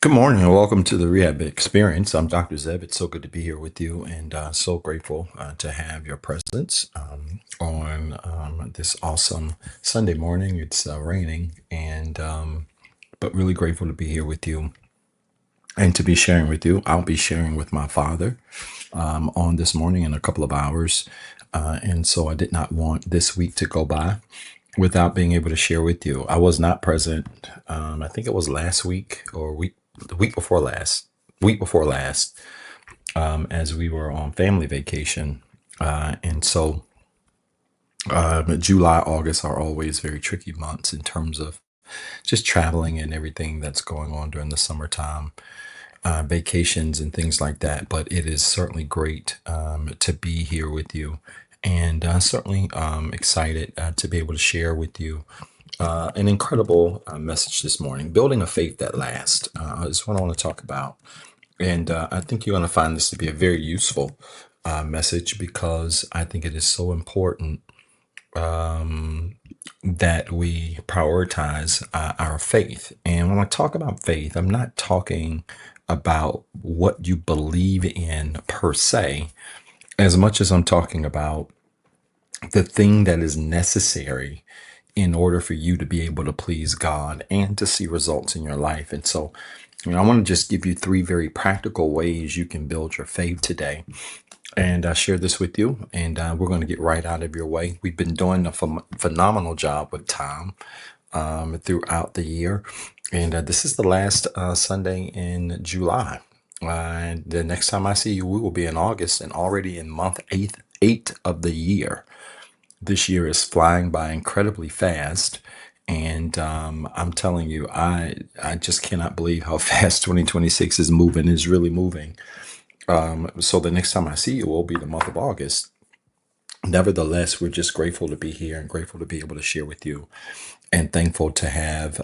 Good morning and welcome to the Rehab Experience. I'm Dr. Zeb. It's so good to be here with you and so grateful to have your presence on this awesome Sunday morning. It's raining and but really grateful to be here with you and to be sharing with you. I'll be sharing with my father on this morning in a couple of hours. And so I did not want this week to go by without being able to share with you. I was not present. I think it was last week or the week before last, as we were on family vacation. And so July, August are always very tricky months in terms of just traveling and everything that's going on during the summertime, vacations and things like that. But it is certainly great to be here with you and certainly excited to be able to share with you an incredible message this morning, building a faith that lasts. Is what I want to talk about. And I think you're going to find this to be a very useful message because I think it is so important that we prioritize our faith. And when I talk about faith, I'm not talking about what you believe in per se, as much as I'm talking about the thing that is necessary in order for you to be able to please God and to see results in your life. And so, I want to just give you three very practical ways you can build your faith today. And I share this with you, and we're going to get right out of your way. We've been doing a phenomenal job with time throughout the year. And this is the last Sunday in July. The next time I see you, we will be in August and already in month eight of the year. This year is flying by incredibly fast. And I'm telling you, I just cannot believe how fast 2026 is moving, is really moving. So the next time I see you will be the month of August. Nevertheless, we're just grateful to be here and grateful to be able to share with you and thankful to have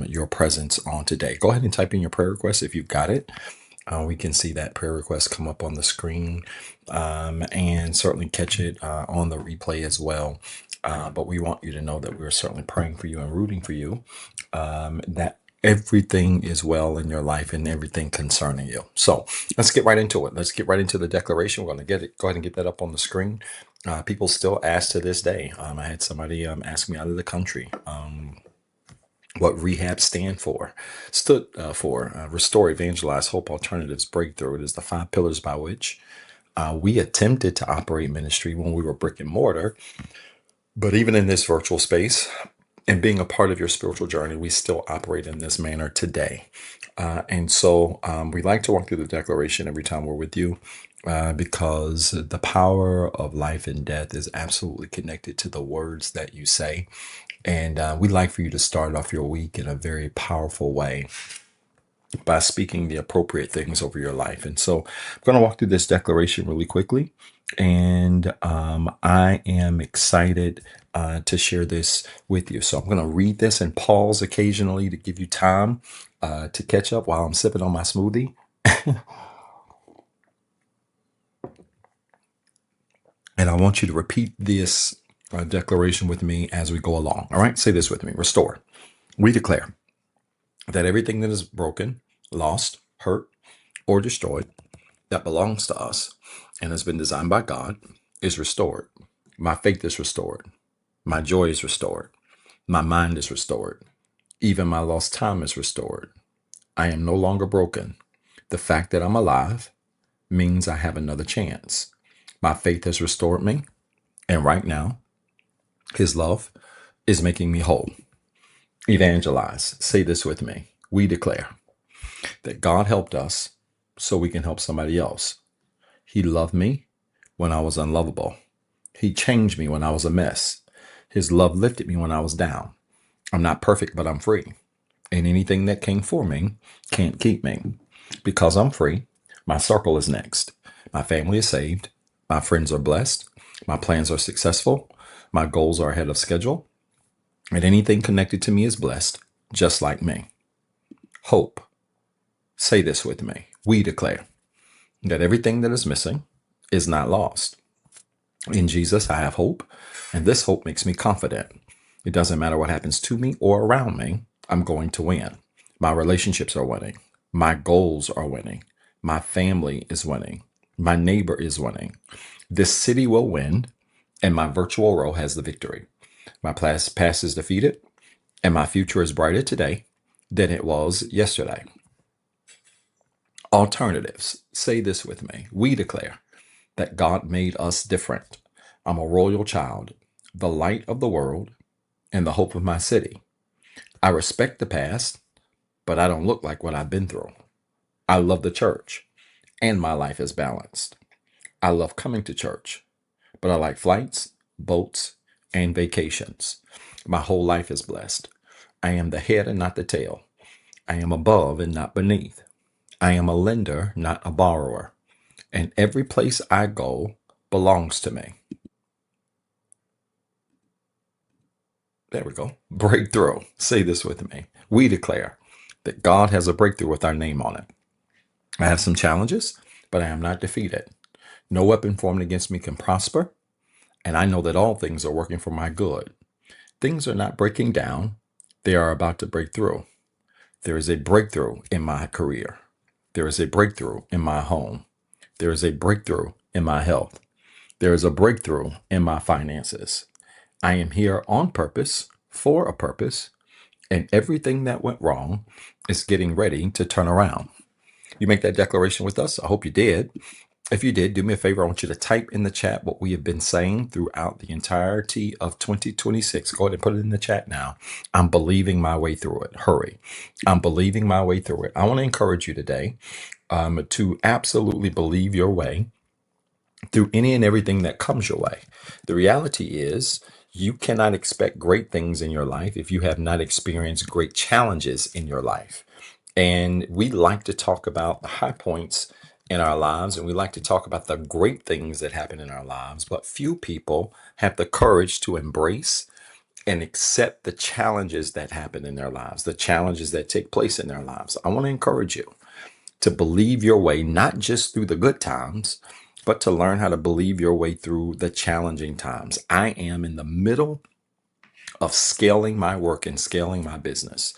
your presence on today. Go ahead and type in your prayer request if you've got it. We can see that prayer request come up on the screen and certainly catch it on the replay as well. But we want you to know that we're certainly praying for you and rooting for you, that everything is well in your life and everything concerning you. So let's get right into it. Let's get right into the declaration. We're going to go ahead and get that up on the screen. People still ask to this day. I had somebody ask me out of the country what REHAB stood for Restore, Evangelize, Hope, Alternatives, Breakthrough. It is the 5 pillars by which we attempted to operate ministry when we were brick and mortar. But even in this virtual space and being a part of your spiritual journey, we still operate in this manner today. And so we like to walk through the declaration every time we're with you because the power of life and death is absolutely connected to the words that you say. And we'd like for you to start off your week in a very powerful way by speaking the appropriate things over your life. And so I'm going to walk through this declaration really quickly. And I am excited to share this with you. So I'm going to read this and pause occasionally to give you time to catch up while I'm sipping on my smoothie. And I want you to repeat this declaration with me as we go along. All right, say this with me. Restore. We declare that everything that is broken, lost, hurt, or destroyed that belongs to us and has been designed by God is restored. My faith is restored. My joy is restored. My mind is restored. Even my lost time is restored. I am no longer broken. The fact that I'm alive means I have another chance. My faith has restored me. And right now, His love is making me whole. Evangelize. Say this with me. We declare that God helped us so we can help somebody else. He loved me when I was unlovable. He changed me when I was a mess. His love lifted me when I was down. I'm not perfect, but I'm free. And anything that came for me can't keep me. Because I'm free, my circle is next. My family is saved. My friends are blessed. My plans are successful. My goals are ahead of schedule. And anything connected to me is blessed, just like me. Hope. Say this with me. We declare that everything that is missing is not lost. In Jesus, I have hope, and this hope makes me confident. It doesn't matter what happens to me or around me, I'm going to win. My relationships are winning. My goals are winning. My family is winning. My neighbor is winning. This city will win, and my virtual row has the victory. My past is defeated, and my future is brighter today than it was yesterday. Alternatives. Say this with me. We declare that God made us different. I'm a royal child, the light of the world, and the hope of my city. I respect the past, but I don't look like what I've been through. I love the church, and my life is balanced. I love coming to church, but I like flights, boats, and vacations. My whole life is blessed. I am the head and not the tail. I am above and not beneath. I am a lender, not a borrower. And every place I go belongs to me. There we go. Breakthrough. Say this with me. We declare that God has a breakthrough with our name on it. I have some challenges, but I am not defeated. No weapon formed against me can prosper, and I know that all things are working for my good. Things are not breaking down, they are about to break through. There is a breakthrough in my career. There is a breakthrough in my home. There is a breakthrough in my health. There is a breakthrough in my finances. I am here on purpose, for a purpose, and everything that went wrong is getting ready to turn around. You make that declaration with us? I hope you did. If you did, do me a favor. I want you to type in the chat what we have been saying throughout the entirety of 2026. Go ahead and put it in the chat now. I'm believing my way through it. Hurry. I'm believing my way through it. I want to encourage you today to absolutely believe your way through any and everything that comes your way. The reality is, you cannot expect great things in your life if you have not experienced great challenges in your life. And we like to talk about the high points in our lives, and we like to talk about the great things that happen in our lives, but few people have the courage to embrace and accept the challenges that happen in their lives, the challenges that take place in their lives. I want to encourage you to believe your way, not just through the good times, but to learn how to believe your way through the challenging times. I am in the middle of scaling my work and scaling my business.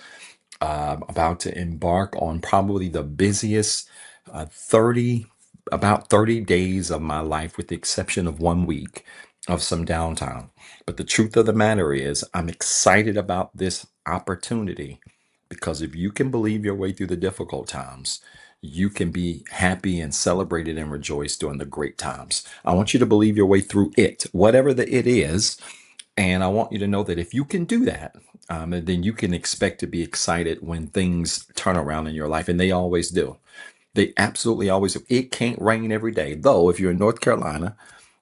About to embark on probably the busiest 30, about 30 days of my life, with the exception of 1 week of some downtime. But the truth of the matter is, I'm excited about this opportunity, because if you can believe your way through the difficult times, you can be happy and celebrated and rejoice during the great times. I want you to believe your way through it, whatever the it is. And I want you to know that if you can do that, then you can expect to be excited when things turn around in your life. And they always do. They absolutely always do. It can't rain every day. Though, if you're in North Carolina,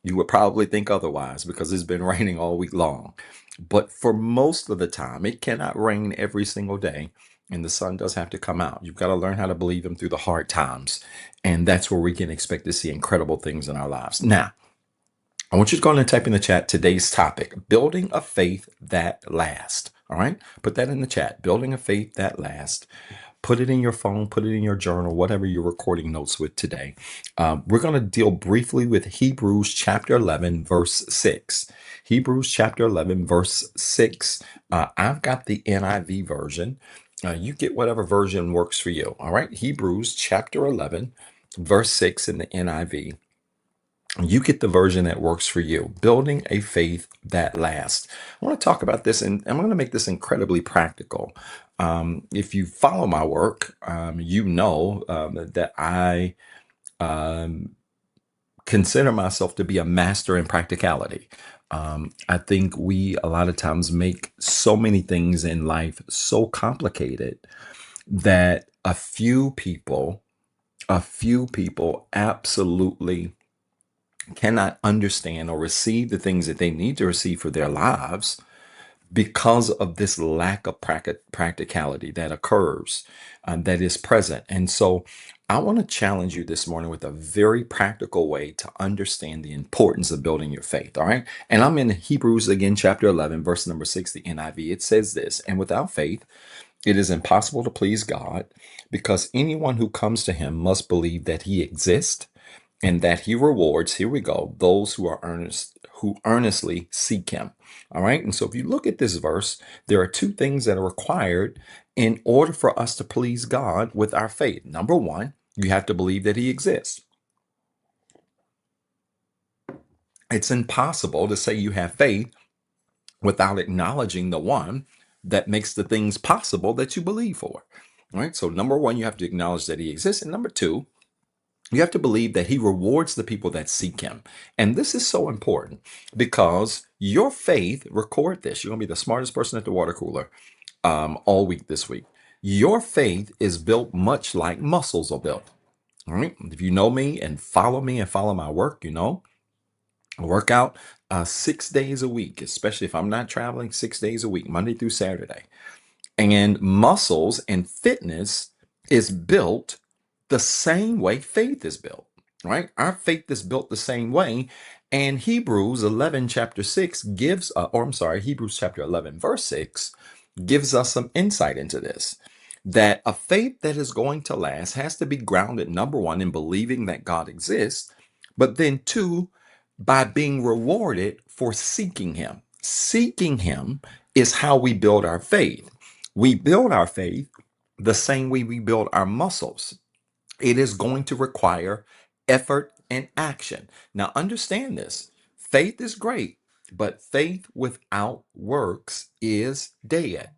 you would probably think otherwise, because it's been raining all week long. But for most of the time, it cannot rain every single day. And the sun does have to come out. You've got to learn how to believe him through the hard times. And that's where we can expect to see incredible things in our lives. Now, I want you to go and type in the chat today's topic: building a faith that lasts. All right. Put that in the chat. Building a faith that lasts. Put it in your phone, put it in your journal, whatever you're recording notes with today. We're going to deal briefly with Hebrews chapter 11, verse 6. Hebrews chapter 11, verse 6. I've got the NIV version. You get whatever version works for you. All right. Hebrews chapter 11, verse 6 in the NIV. You get the version that works for you. Building a faith that lasts. I want to talk about this, and I'm going to make this incredibly practical. If you follow my work, you know that I consider myself to be a master in practicality. I think we a lot of times make so many things in life so complicated that a few people absolutely cannot understand or receive the things that they need to receive for their lives, because of this lack of practicality that occurs, that is present. And so I want to challenge you this morning with a very practical way to understand the importance of building your faith. All right. And I'm in Hebrews again, chapter 11, verse number 6, the NIV. It says this: and without faith, it is impossible to please God, because anyone who comes to him must believe that he exists, and that he rewards, here we go, those who earnestly seek him. All right. And so if you look at this verse, there are two things that are required In order for us to please God with our faith, number one, you have to believe that he exists. It's impossible to say you have faith without acknowledging the one that makes the things possible that you believe for. All right. So, number one, you have to acknowledge that he exists. And number two, you have to believe that he rewards the people that seek him. And this is so important because your faith, record this, you're going to be the smartest person at the water cooler all week this week. Your faith is built much like muscles are built. All right. If you know me and follow my work, you know, I work out 6 days a week, especially if I'm not traveling, 6 days a week, Monday through Saturday. And muscles and fitness is built the same way faith is built, right? Our faith is built the same way. And Hebrews 11, chapter 6 gives, Hebrews chapter 11, verse 6 gives us some insight into this. That a faith that is going to last has to be grounded, number one, in believing that God exists, but then two, by being rewarded for seeking him. Seeking him is how we build our faith. We build our faith the same way we build our muscles. It is going to require effort and action. Now, understand this. Faith is great, but faith without works is dead.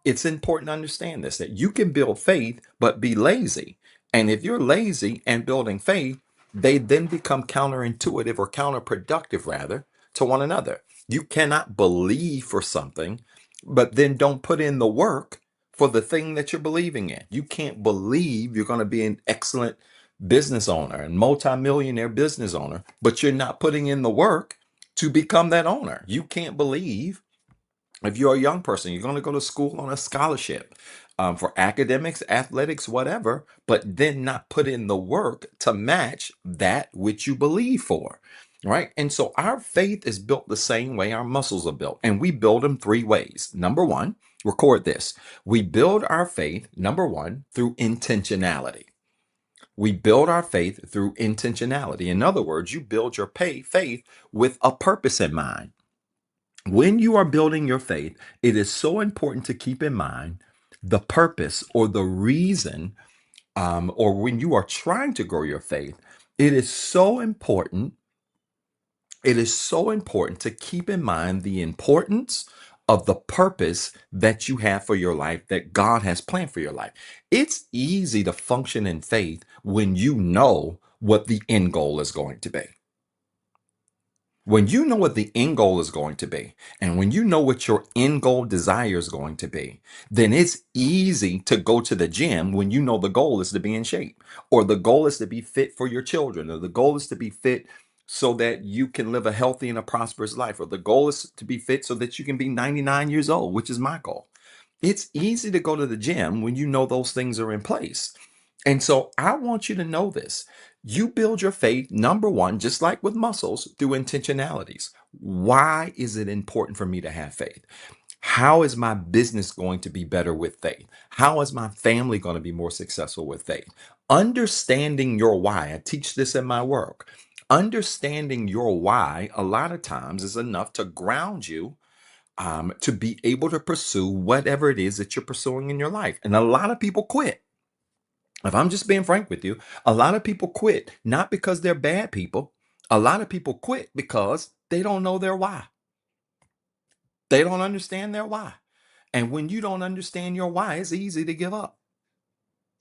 It's important to understand this, that you can build faith, but be lazy. And if you're lazy and building faith, they then become counterintuitive or counterproductive, rather, to one another. You cannot believe for something, but then don't put in the work for the thing that you're believing in. You can't believe you're going to be an excellent business owner and multimillionaire business owner, but you're not putting in the work to become that owner. You can't believe if you're a young person, you're going to go to school on a scholarship for academics, athletics, whatever, but then not put in the work to match that which you believe for. Right. And so our faith is built the same way our muscles are built, and we build them three ways. Number one, record this. We build our faith, number one, through intentionality. We build our faith through intentionality. In other words, you build your faith with a purpose in mind. When you are building your faith, it is so important to keep in mind the purpose or the reason, or when you are trying to grow your faith, it is so important. It is so important to keep in mind the importance of the purpose that you have for your life, that God has planned for your life. It's easy to function in faith when you know what the end goal is going to be. When you know what the end goal is going to be, and when you know what your end goal desire is going to be, then it's easy to go to the gym when you know the goal is to be in shape, or the goal is to be fit for your children, or the goal is to be fit so that you can live a healthy and a prosperous life, or the goal is to be fit so that you can be 99 years old, which is my goal. It's easy to go to the gym when you know those things are in place. And so I want you to know this. You build your faith, number one, just like with muscles, through intentionalities. Why is it important for me to have faith? How is my business going to be better with faith? How is my family going to be more successful with faith? Understanding your why. I teach this in my work. Understanding your why a lot of times is enough to ground you to be able to pursue whatever it is that you're pursuing in your life. And a lot of people quit. If I'm just being frank with you, a lot of people quit not because they're bad people. A lot of people quit because they don't know their why. They don't understand their why. And when you don't understand your why, it's easy to give up.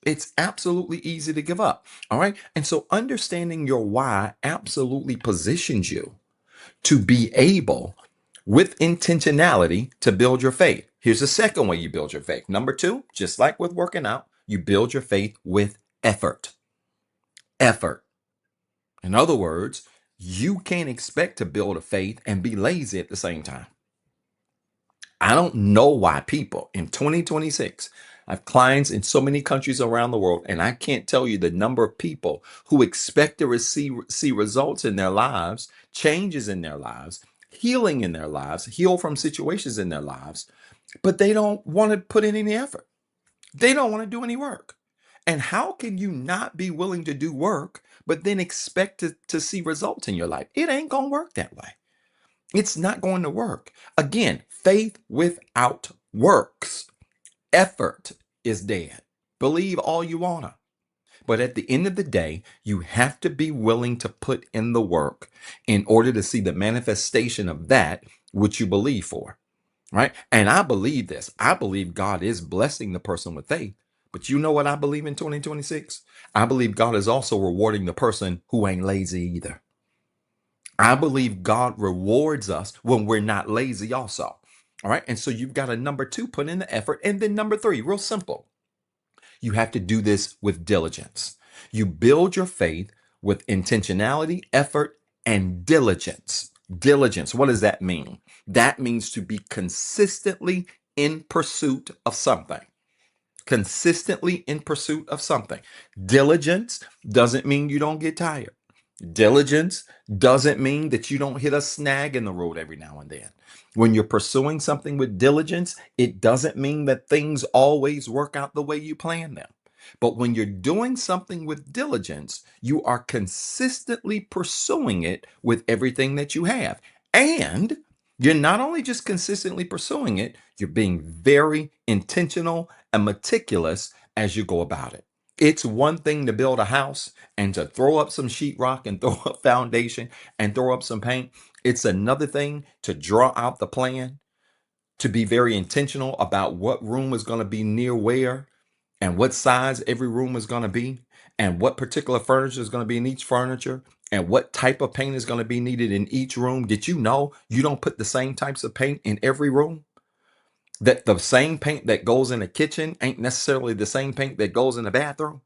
It's absolutely easy to give up. All right. And so understanding your why absolutely positions you to be able, with intentionality, to build your faith. Here's the second way you build your faith. Number two, just like with working out, you build your faith with effort. Effort. In other words, you can't expect to build a faith and be lazy at the same time. I don't know why people in 2026, I have clients in so many countries around the world, and I can't tell you the number of people who expect to see results in their lives, changes in their lives, healing in their lives, heal from situations in their lives, but they don't want to put in any effort. They don't want to do any work. And how can you not be willing to do work, but then expect to see results in your life? It ain't going to work that way. It's not going to work. Again, faith without works, effort is dead. Believe all you wanna. But at the end of the day, you have to be willing to put in the work in order to see the manifestation of that which you believe for. Right. And I believe this. I believe God is blessing the person with faith. But you know what I believe in 2026? I believe God is also rewarding the person who ain't lazy either. I believe God rewards us when we're not lazy also. All right. And so you've got a number two, put in the effort. And then number three, real simple. You have to do this with diligence. You build your faith with intentionality, effort, and diligence. Diligence, what does that mean? That means to be consistently in pursuit of something. Consistently in pursuit of something. Diligence doesn't mean you don't get tired. Diligence doesn't mean that you don't hit a snag in the road every now and then. When you're pursuing something with diligence, it doesn't mean that things always work out the way you plan them. But when you're doing something with diligence, you are consistently pursuing it with everything that you have. And you're not only just consistently pursuing it, you're being very intentional and meticulous as you go about it. It's one thing to build a house and to throw up some sheetrock and throw up foundation and throw up some paint. It's another thing to draw out the plan, to be very intentional about what room is going to be near where and what size every room is going to be and what particular furniture is going to be in each furniture and what type of paint is going to be needed in each room. Did you know you don't put the same types of paint in every room? That the same paint that goes in the kitchen ain't necessarily the same paint that goes in the bathroom?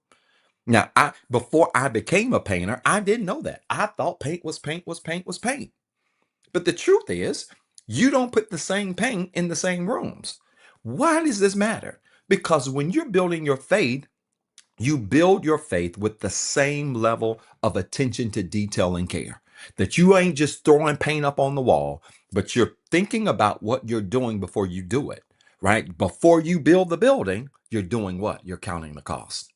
Now, I before I became a painter, I didn't know that. I thought paint was paint was paint was paint. But the truth is, you don't put the same paint in the same rooms. Why does this matter? Because when you're building your faith, you build your faith with the same level of attention to detail and care. That you ain't just throwing paint up on the wall, but you're thinking about what you're doing before you do it, right? Before you build the building, you're doing what? You're counting the cost.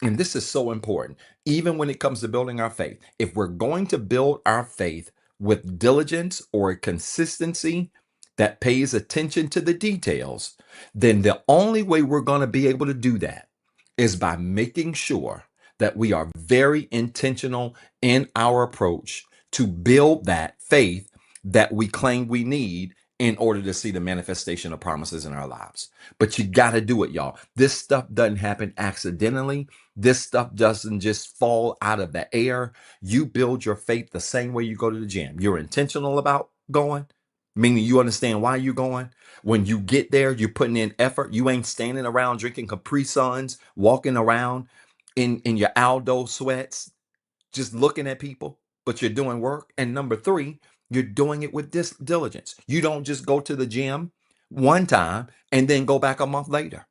And this is so important, even when it comes to building our faith. If we're going to build our faith with diligence or a consistency that pays attention to the details, then the only way we're going to be able to do that is by making sure that we are very intentional in our approach to build that faith that we claim we need in order to see the manifestation of promises in our lives. But you got to do it, y'all. This stuff doesn't happen accidentally. This stuff doesn't just fall out of the air. You build your faith the same way you go to the gym. You're intentional about going, meaning you understand why you're going. When you get there, you're putting in effort. You ain't standing around drinking Capri Suns, walking around in your Aldo sweats, just looking at people, but you're doing work. And number three, you're doing it with diligence. You don't just go to the gym one time and then go back a month later.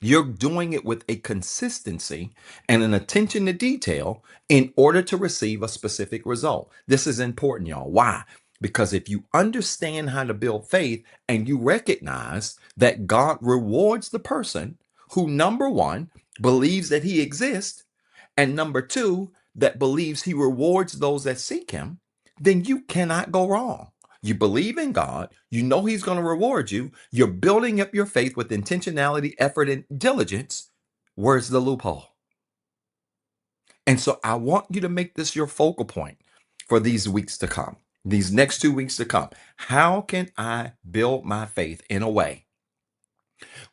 You're doing it with a consistency and an attention to detail in order to receive a specific result. This is important, y'all. Why? Because if you understand how to build faith and you recognize that God rewards the person who, number one, believes that he exists, and number two, that believes he rewards those that seek him, then you cannot go wrong. You believe in God, you know he's going to reward you, you're building up your faith with intentionality, effort, and diligence. Where's the loophole? And so I want you to make this your focal point for these weeks to come, these next 2 weeks to come. How can I build my faith in a way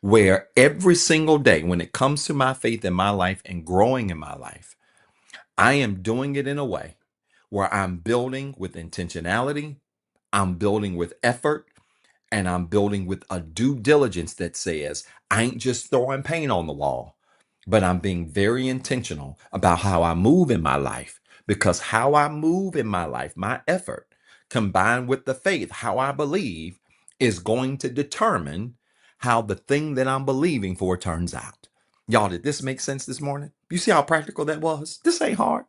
where every single day, when it comes to my faith in my life and growing in my life, I am doing it in a way where I'm building with intentionality, I'm building with effort, and I'm building with a due diligence that says, I ain't just throwing paint on the wall, but I'm being very intentional about how I move in my life. Because how I move in my life, my effort, combined with the faith, how I believe, is going to determine how the thing that I'm believing for turns out. Y'all, did this make sense this morning? You see how practical that was? This ain't hard.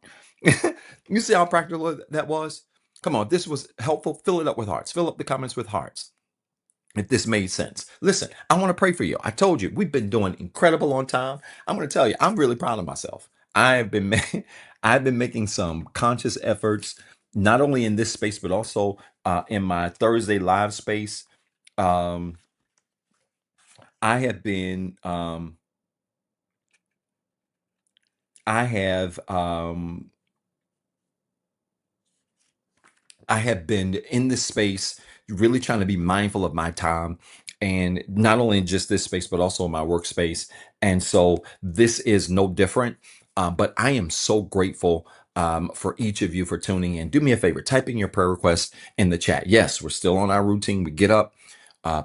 You see how practical that was? Come on, this was helpful. Fill it up with hearts. Fill up the comments with hearts if this made sense. Listen, I want to pray for you. I told you we've been doing incredible on time. I'm going to tell you, I'm really proud of myself. I've been making some conscious efforts, not only in this space but also in my Thursday live space. Um, I have been I have I have been in this space really trying to be mindful of my time, and not only in just this space, but also in my workspace. And so this is no different. But I am so grateful for each of you for tuning in. Do me a favor, type in your prayer requests in the chat. Yes, we're still on our routine. We get up,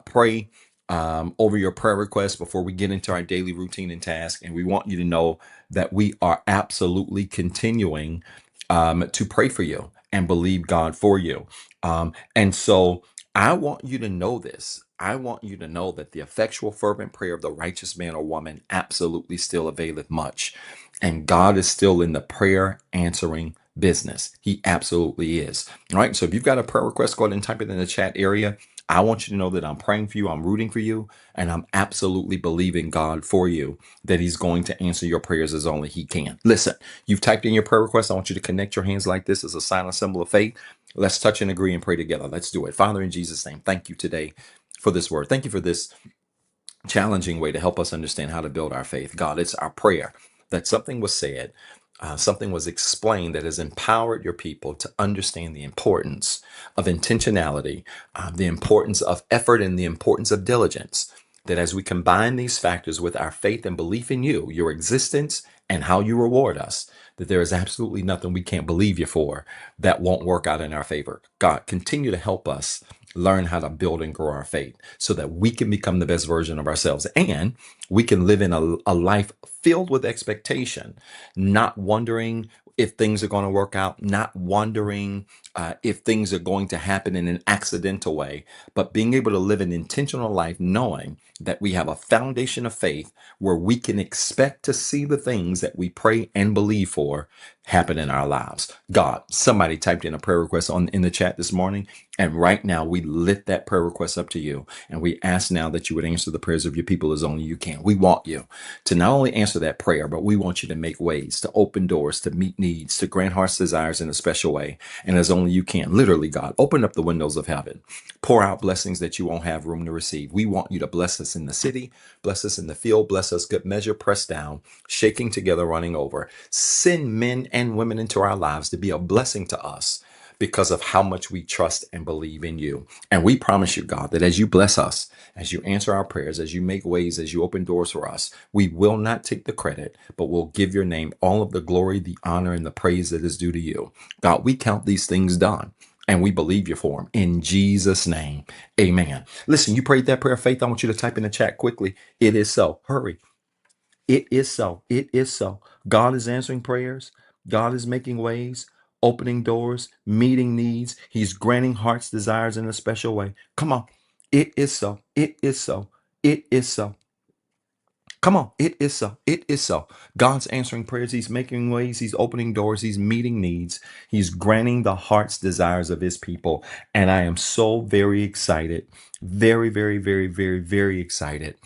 pray over your prayer requests before we get into our daily routine and task. And we want you to know that we are absolutely continuing to pray for you and believe God for you. And so I want you to know this. I want you to know that the effectual, fervent prayer of the righteous man or woman absolutely still availeth much. And God is still in the prayer answering business. He absolutely is. All right. So if you've got a prayer request, go ahead and type it in the chat area. I want you to know that I'm praying for you, I'm rooting for you, and I'm absolutely believing God for you that He's going to answer your prayers as only He can. Listen, you've typed in your prayer request. I want you to connect your hands like this as a silent symbol of faith. Let's touch and agree and pray together. Let's do it. Father, in Jesus' name, thank you today for this word. Thank you for this challenging way to help us understand how to build our faith. God, it's our prayer that something was said, something was explained that has empowered your people to understand the importance of intentionality, the importance of effort, and the importance of diligence. That as we combine these factors with our faith and belief in you, your existence, and how you reward us, that there is absolutely nothing we can't believe you for that won't work out in our favor. God, continue to help us learn how to build and grow our faith so that we can become the best version of ourselves and we can live in a life filled with expectation, not wondering if things are going to work out, not wondering if things are going to happen in an accidental way, but being able to live an intentional life knowing that we have a foundation of faith where we can expect to see the things that we pray and believe for happen in our lives. God, somebody typed in a prayer request in the chat this morning, and right now we lift that prayer request up to you, and we ask now that you would answer the prayers of your people as only you can. We want you to not only answer that prayer, but we want you to make ways, to open doors, to meet needs, to grant heart's desires in a special way, and as only you can. Literally, God, open up the windows of heaven, pour out blessings that you won't have room to receive. We want you to bless us in the city, bless us in the field, bless us good measure, pressed down, shaking together, running over. Send men and women into our lives to be a blessing to us because of how much we trust and believe in you. And we promise you, God, that as you bless us, as you answer our prayers, as you make ways, as you open doors for us, we will not take the credit, but we'll give your name all of the glory, the honor, and the praise that is due to you. God, we count these things done. And we believe you for them. In Jesus' name, amen. Listen, you prayed that prayer of faith. I want you to type in the chat quickly. It is so. Hurry. It is so. It is so. God is answering prayers. God is making ways, opening doors, meeting needs. He's granting heart's desires in a special way. Come on. It is so. It is so. It is so. Come on. It is so. It is so. God's answering prayers. He's making ways. He's opening doors. He's meeting needs. He's granting the heart's desires of his people. And I am so very excited. Very, very, very, very, very excited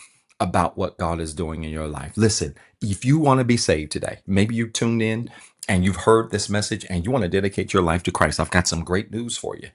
about what God is doing in your life. Listen, if you want to be saved today, maybe you tuned in and you've heard this message and you want to dedicate your life to Christ, I've got some great news for you.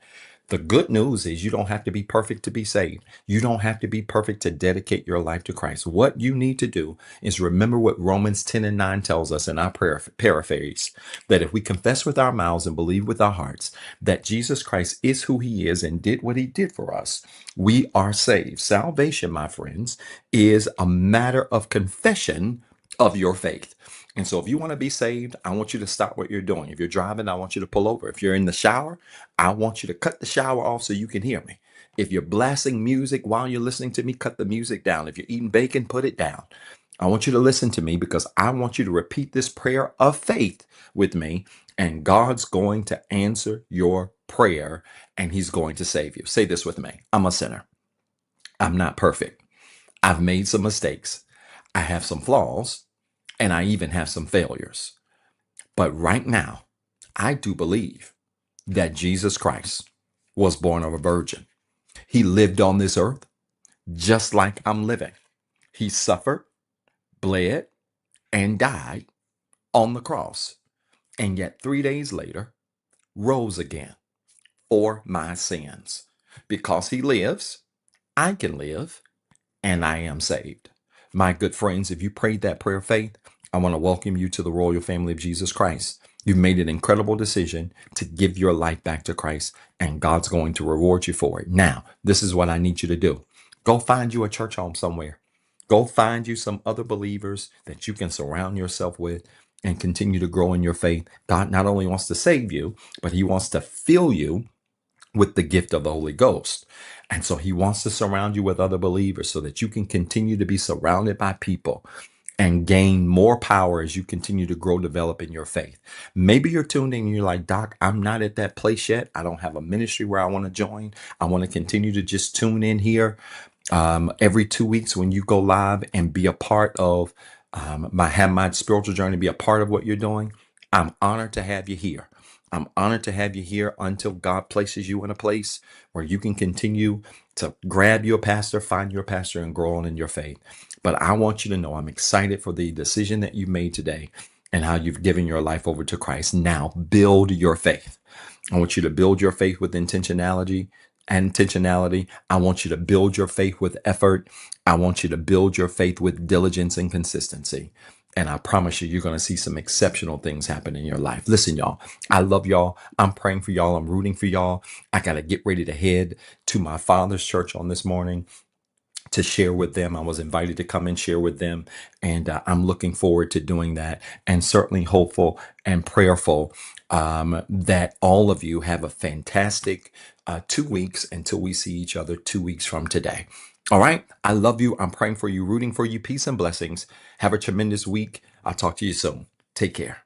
The good news is you don't have to be perfect to be saved. You don't have to be perfect to dedicate your life to Christ. What you need to do is remember what Romans 10 and 9 tells us in our paraphrase, that if we confess with our mouths and believe with our hearts that Jesus Christ is who he is and did what he did for us, we are saved. Salvation, my friends, is a matter of confession of your faith. And so if you want to be saved, I want you to stop what you're doing. If you're driving, I want you to pull over. If you're in the shower, I want you to cut the shower off so you can hear me. If you're blasting music while you're listening to me, cut the music down. If you're eating bacon, put it down. I want you to listen to me because I want you to repeat this prayer of faith with me, and God's going to answer your prayer and he's going to save you. Say this with me. I'm a sinner. I'm not perfect. I've made some mistakes. I have some flaws, and I even have some failures. But right now, I do believe that Jesus Christ was born of a virgin. He lived on this earth just like I'm living. He suffered, bled, and died on the cross. And yet 3 days later, rose again for my sins. Because he lives, I can live, and I am saved. My good friends, if you prayed that prayer of faith, I want to welcome you to the royal family of Jesus Christ. You've made an incredible decision to give your life back to Christ, and God's going to reward you for it. Now, this is what I need you to do. Go find you a church home somewhere. Go find you some other believers that you can surround yourself with and continue to grow in your faith. God not only wants to save you, but he wants to fill you with the gift of the Holy Ghost. And so he wants to surround you with other believers so that you can continue to be surrounded by people and gain more power as you continue to grow, develop in your faith. Maybe you're tuned in and you're like, Doc, I'm not at that place yet. I don't have a ministry where I want to join. I want to continue to just tune in here every 2 weeks when you go live and be a part of my spiritual journey, be a part of what you're doing. I'm honored to have you here. I'm honored to have you here until God places you in a place where you can continue to grab your pastor, find your pastor, and grow on in your faith. But I want you to know I'm excited for the decision that you made today and how you've given your life over to Christ. Now build your faith. I want you to build your faith with intentionality. I want you to build your faith with effort. I want you to build your faith with diligence and consistency. And I promise you, you're going to see some exceptional things happen in your life. Listen, y'all, I love y'all. I'm praying for y'all. I'm rooting for y'all. I got to get ready to head to my father's church on this morning to share with them. I was invited to come and share with them. And I'm looking forward to doing that, and certainly hopeful and prayerful that all of you have a fantastic 2 weeks until we see each other 2 weeks from today. All right. I love you. I'm praying for you, rooting for you. Peace and blessings. Have a tremendous week. I'll talk to you soon. Take care.